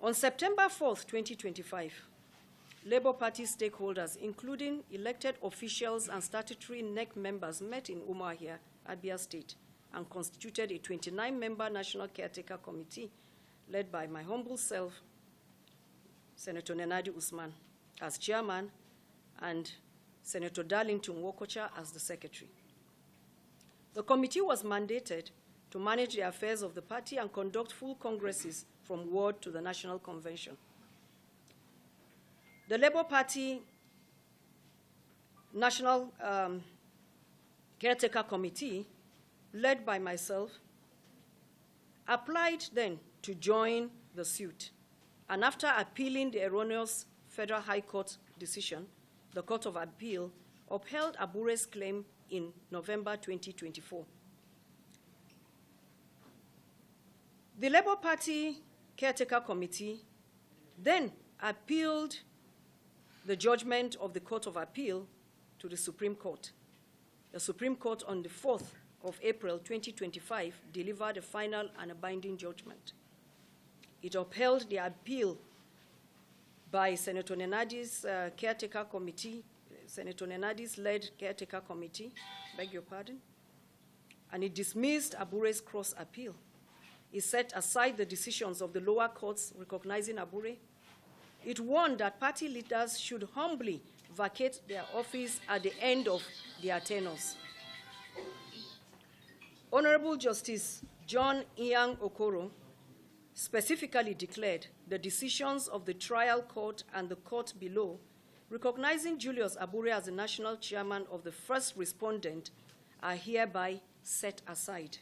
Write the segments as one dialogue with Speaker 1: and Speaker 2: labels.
Speaker 1: On September 4th, 2025, Labour Party stakeholders, including elected officials and statutory NEC members, met in Umuahia, Abia State, and constituted a 29-member National Caretaker Committee led by my humble self, Senator Nenadi Usman, as chairman, and Senator Darlington Wokocha as the secretary. The committee was mandated to manage the affairs of the party and conduct full congresses from ward to the National Convention. The Labour Party National Caretaker Committee, led by myself, applied then to join the suit. And after appealing the erroneous Federal High Court decision, the Court of Appeal upheld Abure's claim in November 2024. The Labour Party Caretaker Committee then appealed the judgment of the Court of Appeal to the Supreme Court. The Supreme Court on the 4th of April 2025 delivered a final and a binding judgment. It upheld the appeal by Senator Nenadi's caretaker committee, Senator Nenadi's led caretaker committee, beg your pardon, and it dismissed Abure's cross appeal. It set aside the decisions of the lower courts recognizing Abure. It warned that party leaders should humbly vacate their office at the end of their tenures. Honorable Justice John Ian Okoro specifically declared the decisions of the trial court and the court below, recognizing Julius Abure as the national chairman of the first respondent, are hereby set aside.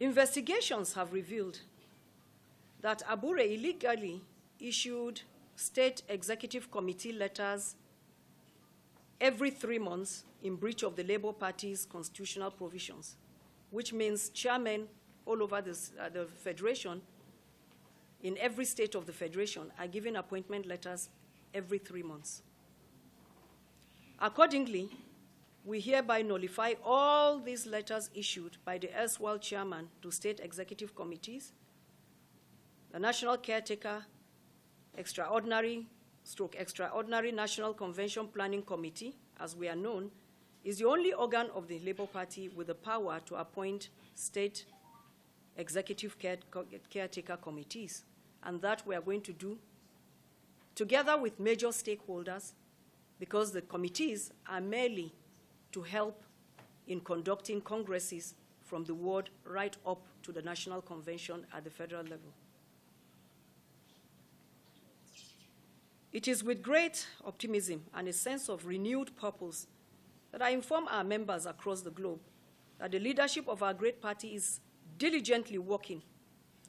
Speaker 1: Investigations have revealed that Abure illegally issued state executive committee letters every 3 months in breach of the Labour Party's constitutional provisions, which means chairmen all over the federation, in every state of the federation, are given appointment letters every 3 months. Accordingly, we hereby nullify all these letters issued by the erstwhile chairman to state executive committees. The National Caretaker Extraordinary National Convention Planning Committee, as we are known, is the only organ of the Labour Party with the power to appoint state executive caretaker committees, and that we are going to do together with major stakeholders, because the committees are merely to help in conducting congresses from the ward right up to the National Convention at the federal level. It is with great optimism and a sense of renewed purpose that I inform our members across the globe that the leadership of our great party is diligently working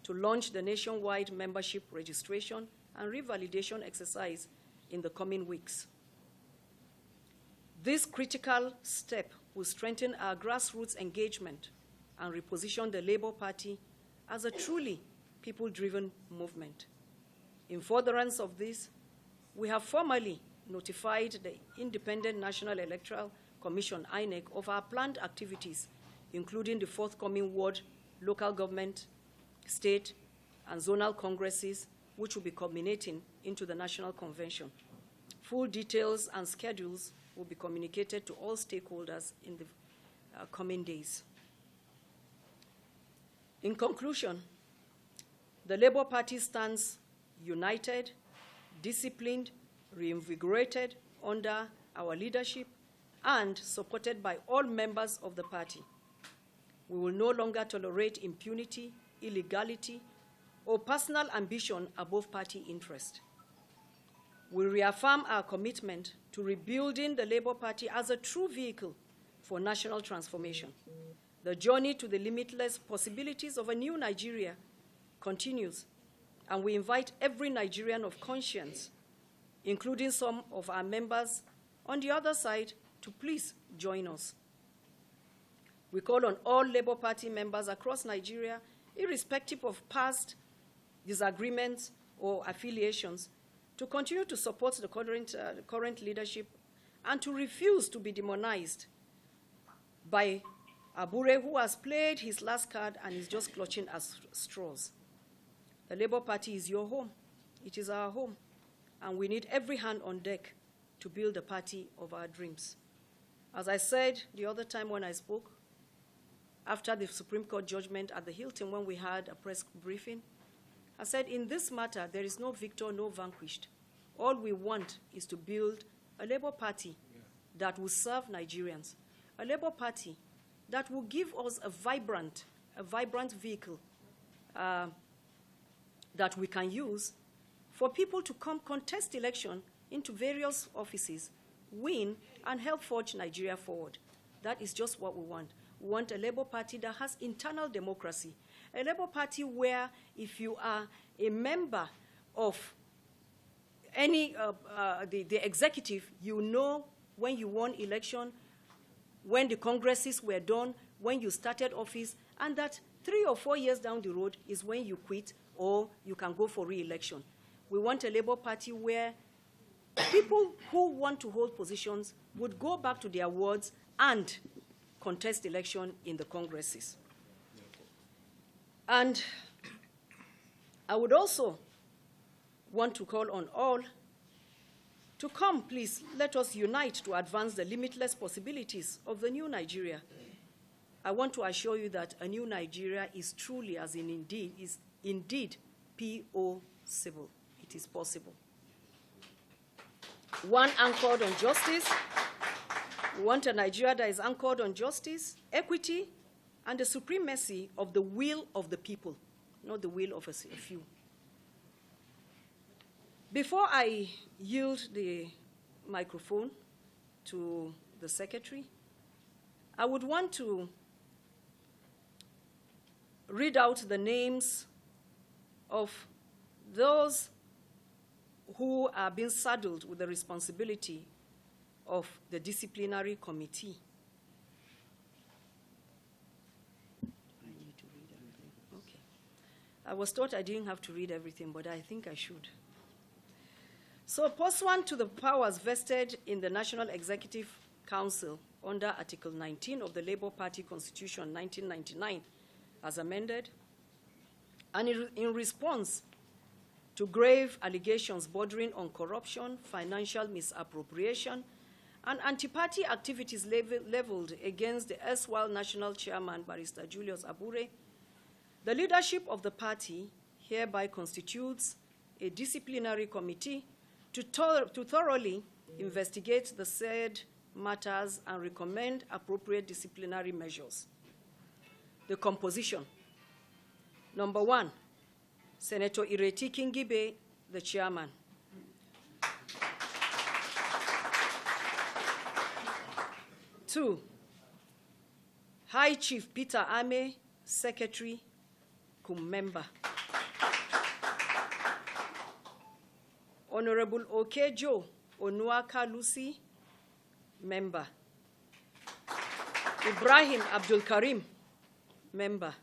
Speaker 1: to launch the nationwide membership registration and revalidation exercise in the coming weeks. This critical step will strengthen our grassroots engagement and reposition the Labour Party as a truly people-driven movement. In furtherance of this, we have formally notified the Independent National Electoral Commission, INEC, of our planned activities, including the forthcoming ward, local government, state, and zonal congresses, which will be culminating into the National Convention. Full details and schedules will be communicated to all stakeholders in the coming days. In conclusion, the Labour Party stands united, disciplined, reinvigorated under our leadership, and supported by all members of the party. We will no longer tolerate impunity, illegality, or personal ambition above party interest. We reaffirm our commitment to rebuilding the Labour Party as a true vehicle for national transformation. The journey to the limitless possibilities of a new Nigeria continues, and we invite every Nigerian of conscience, including some of our members on the other side, to please join us. We call on all Labour Party members across Nigeria, irrespective of past disagreements or affiliations, to continue to support the current leadership and to refuse to be demonized by Abure, who has played his last card and is just clutching at straws. The Labour Party is your home. It is our home. And we need every hand on deck to build the party of our dreams. As I said the other time when I spoke, after the Supreme Court judgment at the Hilton when we had a press briefing, I said, in this matter, there is no victor, no vanquished. All we want is to build a Labour Party that will serve Nigerians, a Labour Party that will give us a vibrant vehicle that we can use for people to come contest election into various offices, win, and help forge Nigeria forward. That is just what we want. We want a Labour Party that has internal democracy, a Labour Party where if you are a member of any, the executive, you know when you won election, when the congresses were done, when you started office, and that 3 or 4 years down the road is when you quit or you can go for re-election. We want a Labour Party where people who want to hold positions would go back to their wards and contest election in the congresses. And I would also want to call on all to come, please, let us unite to advance the limitless possibilities of the new Nigeria. I want to assure you that a new Nigeria is truly, as in indeed, is indeed possible. It is possible. One anchored on justice. We want a Nigeria that is anchored on justice, equity, and the supremacy of the will of the people, not the will of a few. Before I yield the microphone to the Secretary, I would want to read out the names of those who are being saddled with the responsibility of the disciplinary committee. I need to read everything. Okay. I was taught I didn't have to read everything, but I think I should. So, pursuant to the powers vested in the National Executive Council under Article 19 of the Labour Party Constitution 1999, as amended, and in response to grave allegations bordering on corruption, financial misappropriation, and anti-party activities leveled against the erstwhile national chairman, Barrister Julius Abure, the leadership of the party hereby constitutes a disciplinary committee to thoroughly investigate the said matters and recommend appropriate disciplinary measures. The composition. Number 1, Senator Ireti Kingibe, the chairman. Two, High Chief Peter Ame, Secretary, cum member. Honorable Okejo Onuaka Lucy, member. Ibrahim Abdul Karim, member.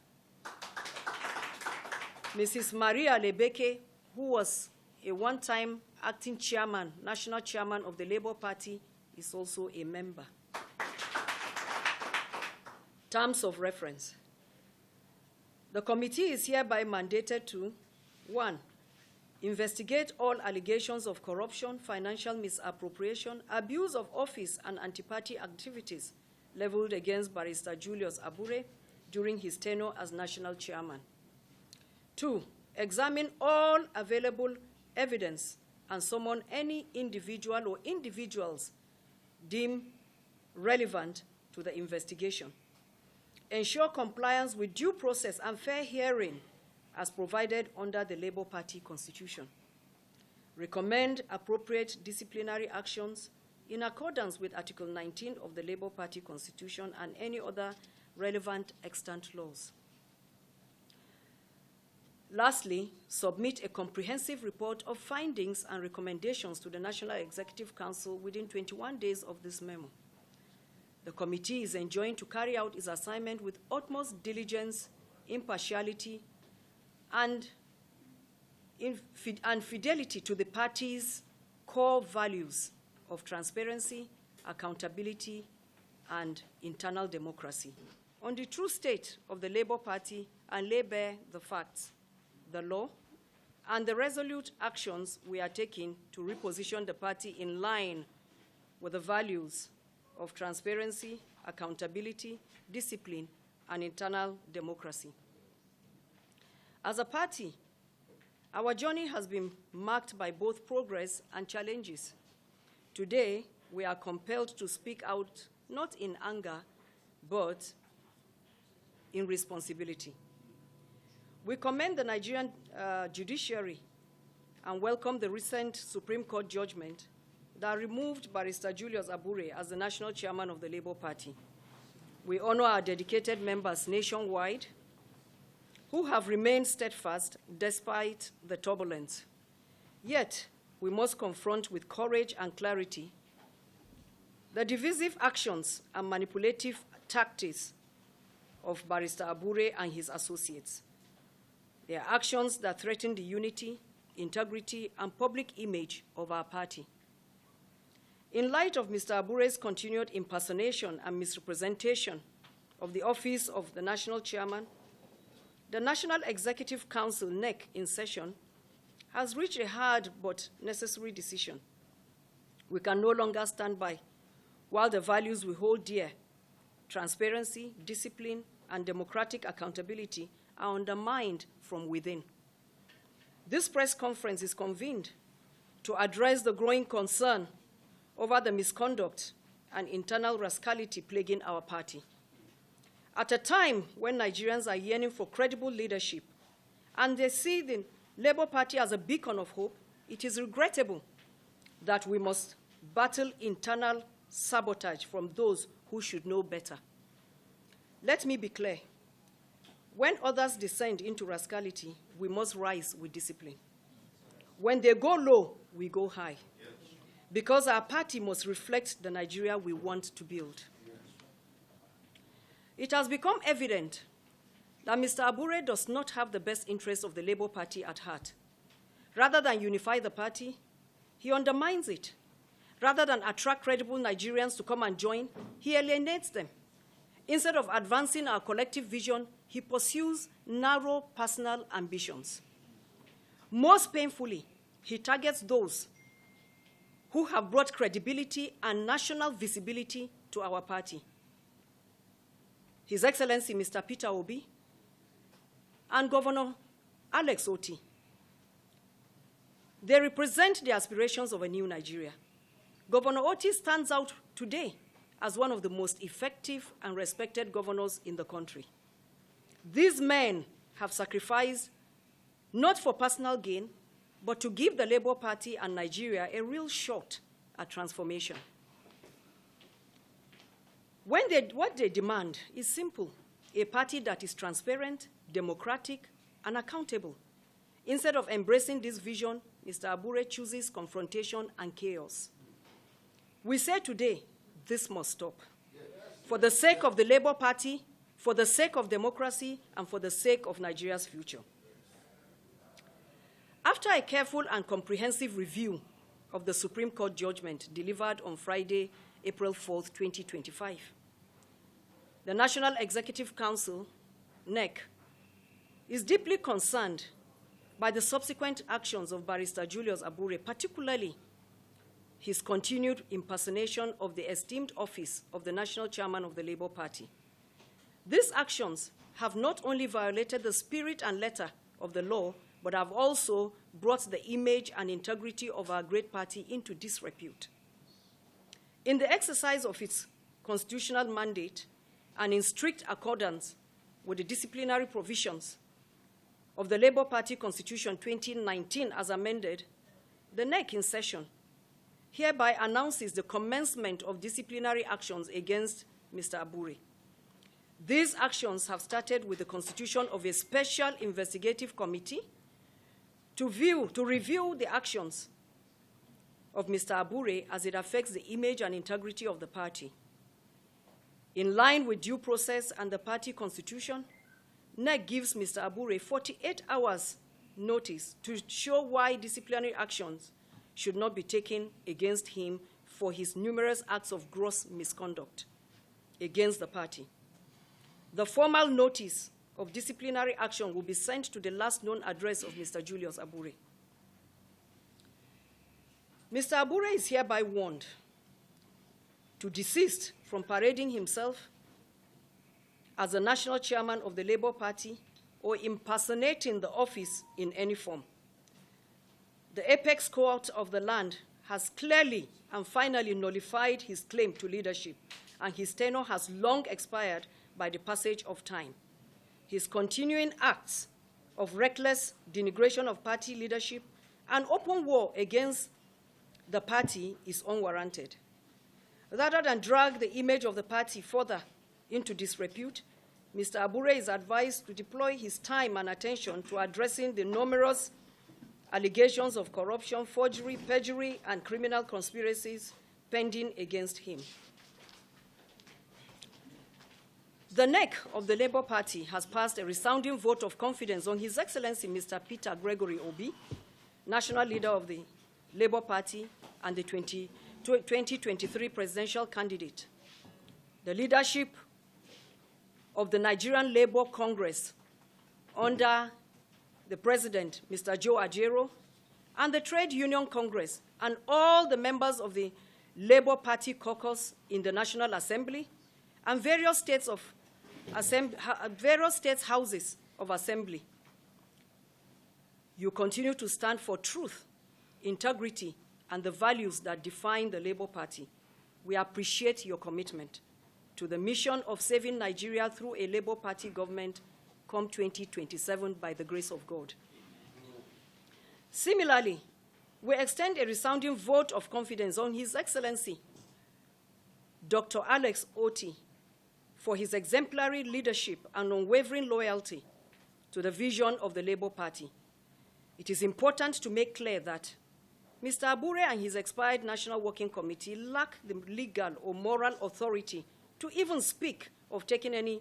Speaker 1: Mrs. Maria Lebeke, who was a one-time acting chairman, national chairman of the Labour Party, is also a member. Terms of reference. The committee is hereby mandated to, 1, investigate all allegations of corruption, financial misappropriation, abuse of office, and anti-party activities leveled against Barrister Julius Abure during his tenure as national chairman. 2, examine all available evidence and summon any individual or individuals deemed relevant to the investigation. Ensure compliance with due process and fair hearing as provided under the Labour Party Constitution. Recommend appropriate disciplinary actions in accordance with Article 19 of the Labour Party Constitution and any other relevant extant laws. Lastly, submit a comprehensive report of findings and recommendations to the National Executive Council within 21 days of this memo. The committee is enjoined to carry out its assignment with utmost diligence, impartiality, and fidelity to the party's core values of transparency, accountability, and internal democracy. on the true state of the Labour Party and lay bare the facts, the law, and the resolute actions we are taking to reposition the party in line with the values of transparency, accountability, discipline, and internal democracy. As a party, our journey has been marked by both progress and challenges. Today, we are compelled to speak out not in anger, but in responsibility. We commend the Nigerian judiciary and welcome the recent Supreme Court judgment that removed Barrister Julius Abure as the national chairman of the Labour Party. We honor our dedicated members nationwide who have remained steadfast despite the turbulence. Yet, we must confront with courage and clarity the divisive actions and manipulative tactics of Barrister Abure and his associates. They are actions that threaten the unity, integrity, and public image of our party. In light of Mr. Abure's continued impersonation and misrepresentation of the office of the national chairman, the National Executive Council, NEC, in session, has reached a hard but necessary decision. We can no longer stand by while the values we hold dear, transparency, discipline, and democratic accountability, are undermined from within. This press conference is convened to address the growing concern over the misconduct and internal rascality plaguing our party. At a time when Nigerians are yearning for credible leadership and they see the Labour Party as a beacon of hope, it is regrettable that we must battle internal sabotage from those who should know better. Let me be clear. When others descend into rascality, we must rise with discipline. When they go low, we go high. Because our party must reflect the Nigeria we want to build. It has become evident that Mr. Abure does not have the best interests of the Labour Party at heart. Rather than unify the party, he undermines it. Rather than attract credible Nigerians to come and join, he alienates them. Instead of advancing our collective vision, he pursues narrow personal ambitions. Most painfully, he targets those who have brought credibility and national visibility to our party. His Excellency Mr. Peter Obi and Governor Alex Otti. They represent the aspirations of a new Nigeria. Governor Otti stands out today as one of the most effective and respected governors in the country. These men have sacrificed not for personal gain, but to give the Labour Party and Nigeria a real shot at transformation. What they demand is simple: a party that is transparent, democratic, and accountable. Instead of embracing this vision, Mr. Abure chooses confrontation and chaos. We say today, this must stop. For the sake of the Labour Party, for the sake of democracy, and for the sake of Nigeria's future. After a careful and comprehensive review of the Supreme Court judgment delivered on Friday, April 4th, 2025, the National Executive Council, NEC, is deeply concerned by the subsequent actions of Barrister Julius Abure, particularly his continued impersonation of the esteemed office of the national chairman of the Labour Party. These actions have not only violated the spirit and letter of the law, but have also brought the image and integrity of our great party into disrepute. In the exercise of its constitutional mandate and in strict accordance with the disciplinary provisions of the Labour Party Constitution 2019 as amended, the NEC in session hereby announces the commencement of disciplinary actions against Mr. Abure. These actions have started with the constitution of a special investigative committee to review the actions of Mr. Abure as it affects the image and integrity of the party. In line with due process and the party constitution, NEC gives Mr. Abure 48 hours notice to show why disciplinary actions should not be taken against him for his numerous acts of gross misconduct against the party. the formal notice of disciplinary action will be sent to the last known address of Mr. Julius Abure. Mr. Abure is hereby warned to desist from parading himself as the national chairman of the Labour Party or impersonating the office in any form. The apex court of the land has clearly and finally nullified his claim to leadership, and his tenure has long expired by the passage of time. His continuing acts of reckless denigration of party leadership and open war against the party is unwarranted. Rather than drag the image of the party further into disrepute, Mr. Abure is advised to deploy his time and attention to addressing the numerous allegations of corruption, forgery, perjury, and criminal conspiracies pending against him. The neck of the Labour Party has passed a resounding vote of confidence on His Excellency Mr. Peter Gregory Obi, national leader of the Labour Party and the 2023 presidential candidate. The leadership of the Nigerian Labour Congress under the President, Mr. Joe Ajero, and the Trade Union Congress, and all the members of the Labour Party caucus in the National Assembly, and various states houses of assembly. You continue to stand for truth, integrity, and the values that define the Labour Party. We appreciate your commitment to the mission of saving Nigeria through a Labour Party government come 2027 by the grace of God. Similarly, we extend a resounding vote of confidence on His Excellency Dr. Alex Otti for his exemplary leadership and unwavering loyalty to the vision of the Labour Party. It is important to make clear that Mr. Abure and his expired National Working Committee lack the legal or moral authority to even speak of taking any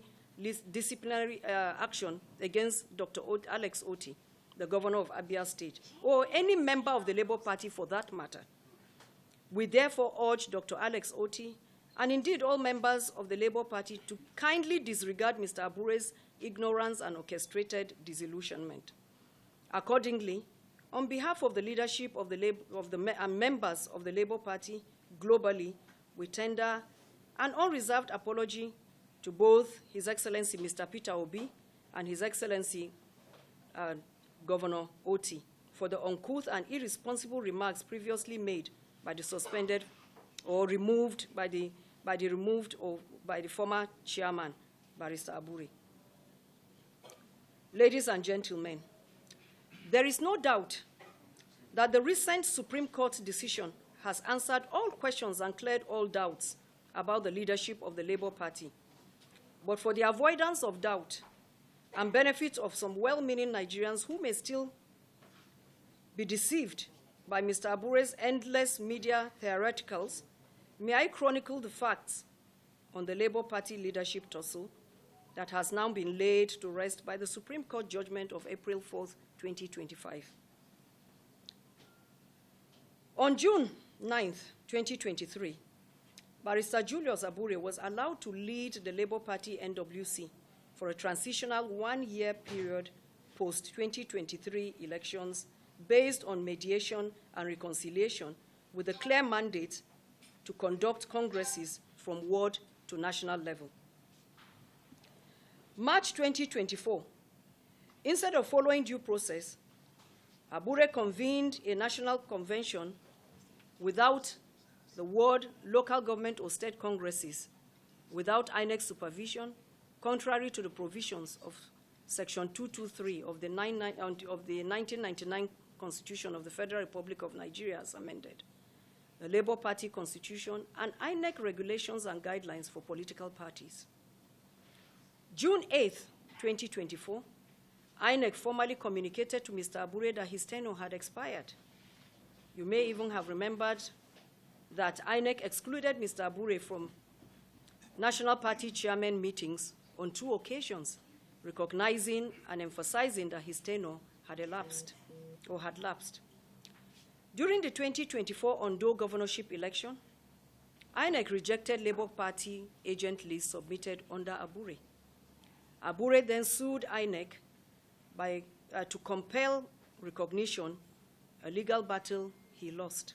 Speaker 1: disciplinary action against Dr. Alex Otti, the governor of Abia State, or any member of the Labour Party for that matter. We therefore urge Dr. Alex Otti, and indeed all members of the Labour Party, to kindly disregard Mr. Abure's ignorance and orchestrated disillusionment. Accordingly, on behalf of the leadership of the members of the Labour Party globally, we tender an unreserved apology to both His Excellency Mr. Peter Obi and His Excellency Governor Otti for the uncouth and irresponsible remarks previously made by the suspended or removed by the former chairman, Barrister Abure. Ladies and gentlemen, there is no doubt that the recent Supreme Court decision has answered all questions and cleared all doubts about the leadership of the Labour Party. But for the avoidance of doubt and benefit of some well-meaning Nigerians who may still be deceived by Mr. Abure's endless media theatricals, may I chronicle the facts on the Labour Party leadership tussle that has now been laid to rest by the Supreme Court judgment of April 4th, 2025. On June 9th, 2023, Barrister Julius Abure was allowed to lead the Labour Party NWC for a transitional one-year period post-2023 elections based on mediation and reconciliation with a clear mandate to conduct congresses from ward to national level. March 2024, instead of following due process, Abure convened a national convention without the ward, local government, or state congresses, without INEC supervision, contrary to the provisions of Section 223 of the 1999 Constitution of the Federal Republic of Nigeria as amended, the Labour Party Constitution, and INEC regulations and guidelines for political parties. June 8th, 2024, INEC formally communicated to Mr. Abure that his tenure had expired. You may even have remembered that INEC excluded Mr. Abure from National Party chairman meetings on 2 occasions, recognizing and emphasizing that his tenure had elapsed or had lapsed. During the 2024 Ondo governorship election, INEC rejected Labour Party agent list submitted under Abure. Abure then sued INEC to compel recognition, a legal battle he lost.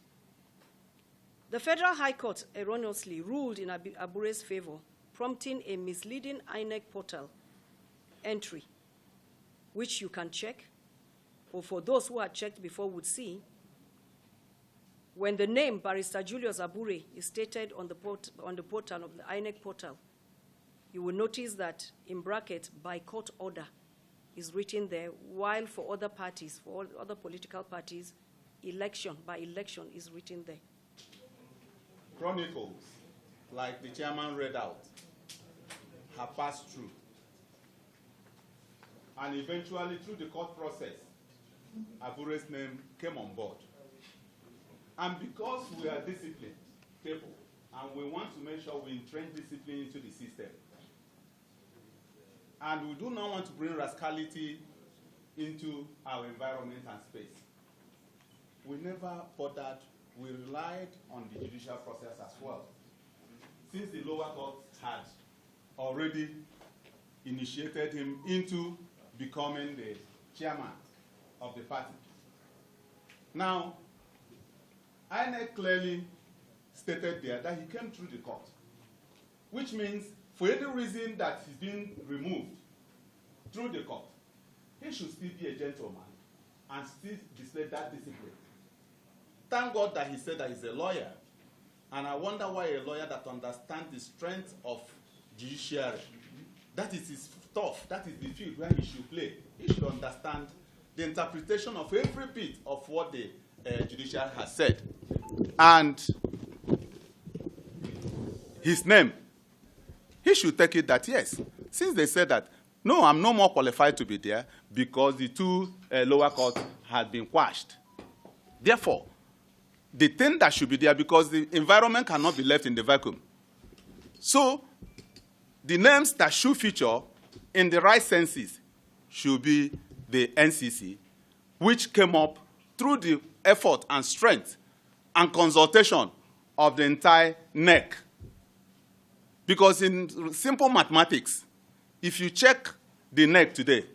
Speaker 1: The Federal High Court erroneously ruled in Abure's favor, prompting a misleading INEC portal entry, which you can check, or for those who had checked before would see. When the name Barrister Julius Abure is stated on the portal of the INEC portal, you will notice that in brackets, by court order, is written there, while for other parties, for all other political parties, election by election is written there.
Speaker 2: Chronicles, like the chairman read out, have passed through. And eventually, through the court process, Abure's name came on board. And because we are disciplined people, and we want to make sure we entrench discipline into the system, and we do not want to bring rascality into our environment and space, we never bothered. We relied on the judicial process as well, since the lower court had already initiated him into becoming the chairman of the party. Now, INEC clearly stated there that he came through the court, which means for any reason that he's been removed through the court, he should still be a gentleman and still display that discipline. Thank God that he said that he's a lawyer, and I wonder why a lawyer that understands the strength of judiciary, that is his stuff, that is the field where he should play. He should understand the interpretation of every bit of what the judiciary has said. And his name, he should take it that, yes, since they said that, no, I'm no more qualified to be there because the two lower courts had been quashed. Therefore, the thing that should be there, because the environment cannot be left in the vacuum. So, the names that should feature in the right senses should be the NCC, which came up through the effort and strength and consultation of the entire NEC. Because in simple mathematics, if you check the NEC today,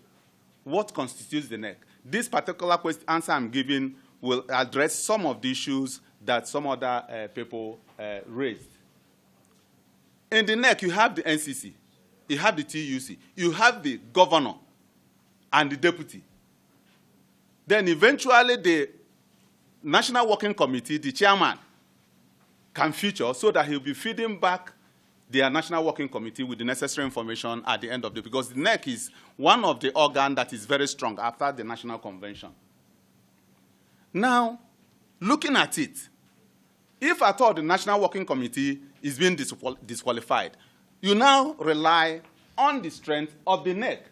Speaker 2: what constitutes the NEC? This particular answer I'm giving will address some of the issues that some other people raised. In the NEC, you have the NCC, you have the TUC, you have the governor and the deputy. Then eventually the National Working Committee, the chairman, can feature so that he'll be feeding back their National Working Committee with the necessary information at the end of the day, because the NEC is one of the organs that is very strong after the National Convention. Now, looking at it, if at all the National Working Committee is being disqualified, you now rely on the strength of the NEC.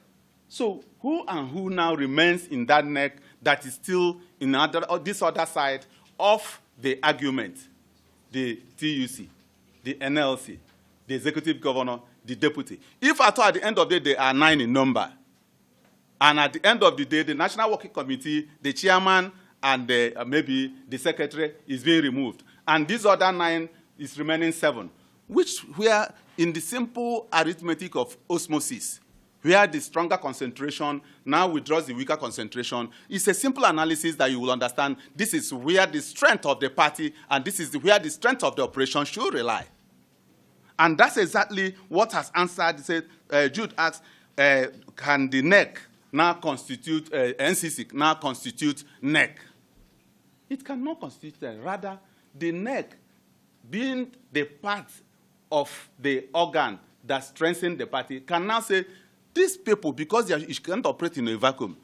Speaker 2: So who and who now remains in that NEC that is still in this other side of the argument? The TUC, the NLC, the executive governor, the deputy. If at all at the end of the day they are 9 in number, and at the end of the day the National Working Committee, the chairman, and maybe the secretary is being removed, and these other 9 is remaining 7, where in the simple arithmetic of osmosis, where the stronger concentration now withdraws the weaker concentration, it's a simple analysis that you will understand this is where the strength of the party and this is where the strength of the operation should rely. And that's exactly what has answered. Jude asks, can the NEC now constitute, NCC now constitute NEC? It cannot constitute, rather, the NEC, being the part of the organ that strengthens the party, can now say, these people, because you can't operate in a vacuum,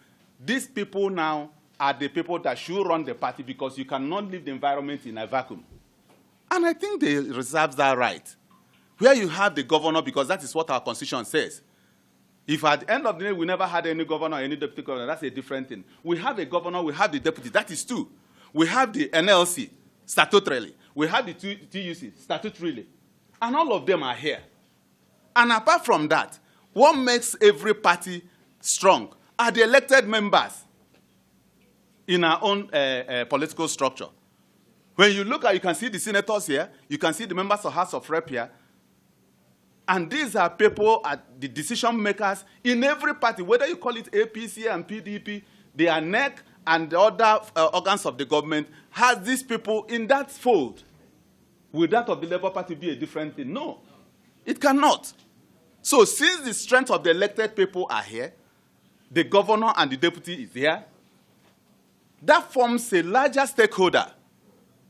Speaker 2: these people now are the people that should run the party because you cannot leave the environment in a vacuum. And I think they reserve that right. Where you have the governor, because that is what our constitution says. If at the end of the day we never had any governor or any deputy governor, that's a different thing. We have a governor, we have the deputy, that is 2. We have the NLC, statutorily. We have the TUC, statutorily. And all of them are here. And apart from that, what makes every party strong are the elected members in our own political structure. When you look at, you can see the senators here, you can see the members of House of Rep here, And these are people, the decision makers in every party, whether you call it APC and PDP, their NEC and the other organs of the government has these people in that fold. Will that of the Labour Party be a different thing? No, it cannot. So since the strength of the elected people are here, the governor and the deputy is here, that forms a larger stakeholder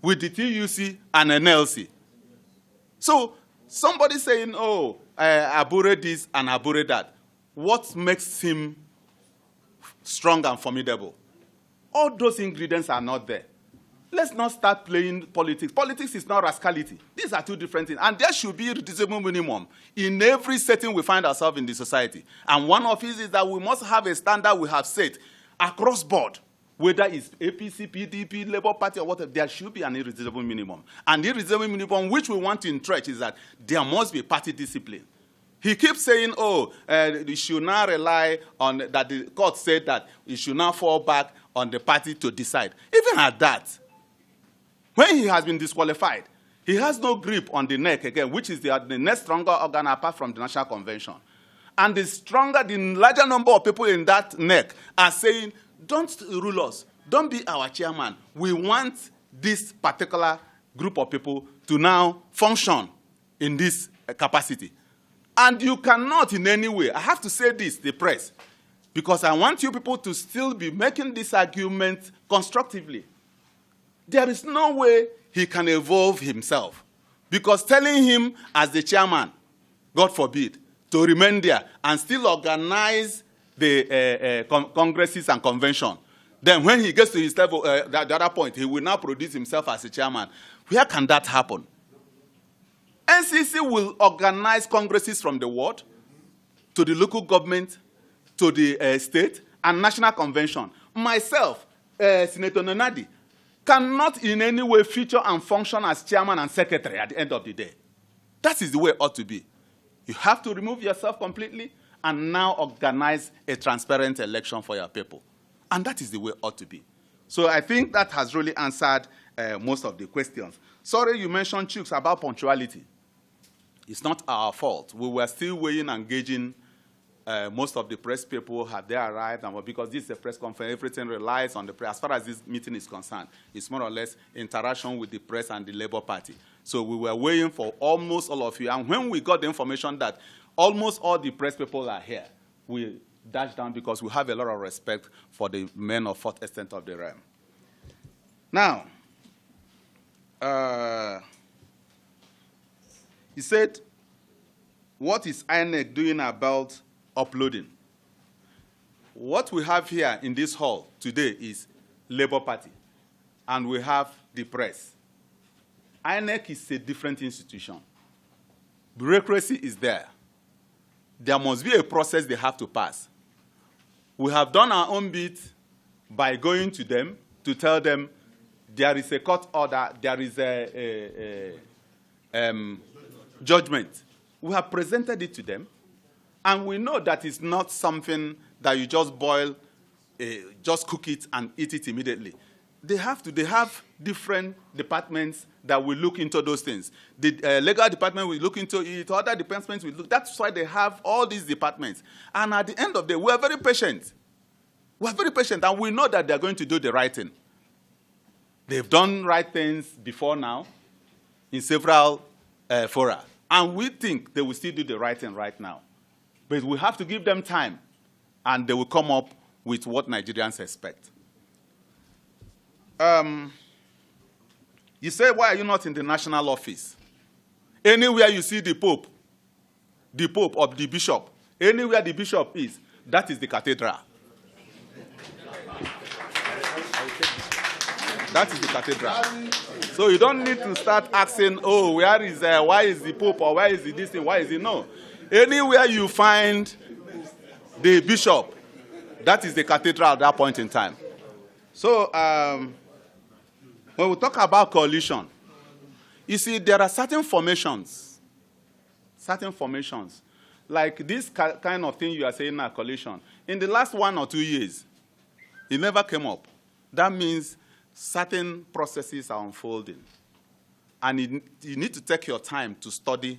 Speaker 2: with the TUC and NLC. So somebody saying, oh, Abure this and Abure that, what makes him strong and formidable? All those ingredients are not there. Let's not start playing politics. Politics is not rascality. These are two different things. And there should be a reasonable minimum in every setting we find ourselves in the society. And one of it is that we must have a standard we have set across board, whether it's APC, PDP, Labour Party, or whatever. There should be an irreducible minimum. And the irreducible minimum which we want to entrench is that there must be party discipline. He keeps saying, oh, you should not rely on, that the court said that you should not fall back on the party to decide. Even at that, when he has been disqualified, he has no grip on the NEC again, which is the next stronger organ apart from the National Convention. And the larger number of people in that NEC are saying, don't rule us, don't be our chairman. We want this particular group of people to now function in this capacity. And you cannot in any way, I have to say this, the press, because I want you people to still be making this argument constructively. There is no way he can evolve himself. Because telling him as the chairman, God forbid, to remain there and still organize the congresses and convention, then when he gets to his level, the other point, he will now produce himself as a chairman. Where can that happen? NCC will organize congresses from the ward to the local government, to the state, and national convention. Myself, Senator Nenadi, cannot in any way feature and function as chairman and secretary at the end of the day. That is the way it ought to be. You have to remove yourself completely and now organize a transparent election for your people. And that is the way it ought to be. So I think that has really answered most of the questions. Sorry, you mentioned, Chooks, about punctuality. It's not our fault. We were still waiting and gauging. Most of the press people had they arrived, and because this is a press conference, everything relies on the press. As far as this meeting is concerned, it's more or less interaction with the press and the Labour Party. So we were waiting for almost all of you. And when we got the information that almost all the press people are here, we dashed down because we have a lot of respect for the men of fourth extent of the realm. Now, he said, what is INEC doing about uploading? What we have here in this hall today is Labour Party, and we have the press. INEC is a different institution. Bureaucracy is there. There must be a process they have to pass. We have done our own bit by going to them to tell them there is a court order, there is a judgment. We have presented it to them, and we know that it's not something that you just boil, just cook it and eat it immediately. They have different departments that will look into those things. The legal department will look into it, other departments will look. That's why they have all these departments. And at the end of the day, we are very patient. We are very patient, and we know that they're going to do the right thing. They've done right things before now in several fora. And we think they will still do the right thing right now. But we have to give them time, and they will come up with what Nigerians expect. You say, why are you not in the national office? Anywhere you see the Pope or the bishop, anywhere the bishop is, that is the cathedral. That is the cathedral. So you don't need to start asking, oh, why is the Pope, or where is the this thing, why is it? No. Anywhere you find the bishop, that is the cathedral at that point in time. So when we talk about coalition, you see, there are certain formations, like this kind of thing you are saying now, coalition. In the last 1 or 2 years, it never came up. That means certain processes are unfolding. And you need to take your time to study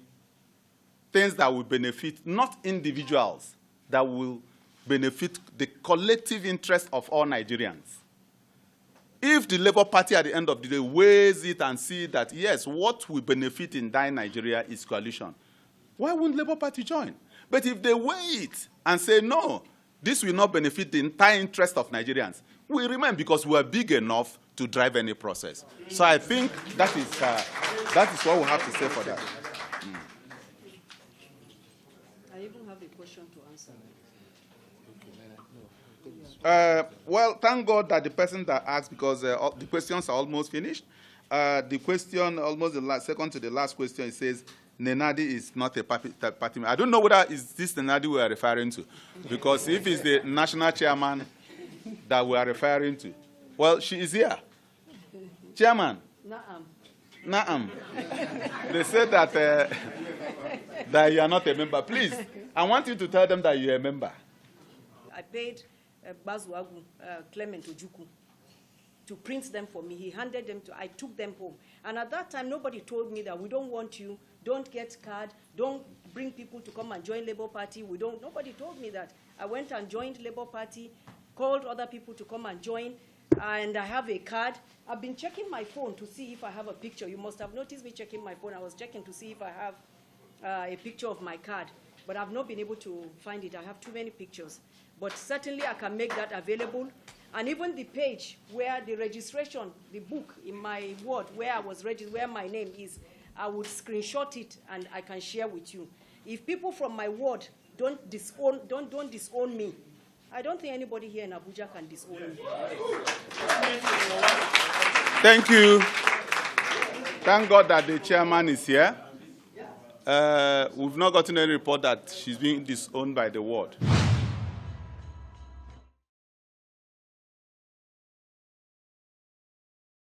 Speaker 2: things that will benefit not individuals, that will benefit the collective interest of all Nigerians. If the Labour Party at the end of the day weighs it and see that, yes, what will benefit in entire Nigeria is coalition, why wouldn't Labour Party join? But if they weigh it and say, no, this will not benefit the entire interest of Nigerians, we remain because we are big enough to drive any process. So I think that is what we have to say for that.
Speaker 1: I even have a question to answer.
Speaker 2: Well, thank God that the person that asked, because the questions are almost finished. The question, almost the second to the last question, it says, Nenadi is not a party. I don't know whether it's this Nenadi we are referring to, because if it's the national chairman that we are referring to, well, she is here. Chairman. Naam. They said that, that you are not a member. Please, I want you to tell them that you are a member.
Speaker 1: I paid Bazuagu, Clement Ojuku, to print them for me. He handed them to, I took them home. And at that time, nobody told me that we don't want you, don't get card, don't bring people to come and join Labour Party. Nobody told me that. I went and joined Labour Party, called other people to come and join, and I have a card. I've been checking my phone to see if I have a picture. You must have noticed me checking my phone. I was checking to see if I have a picture of my card, but I've not been able to find it. I have too many pictures. But certainly I can make that available. And even the page where the registration, the book in my ward, where I was registered, where my name is, I would screenshot it and I can share with you. If people from my ward don't disown me, I don't think anybody here in Abuja can disown me.
Speaker 2: Thank you. Thank God that the chairman is here. We've not gotten any report that she's being disowned by the ward.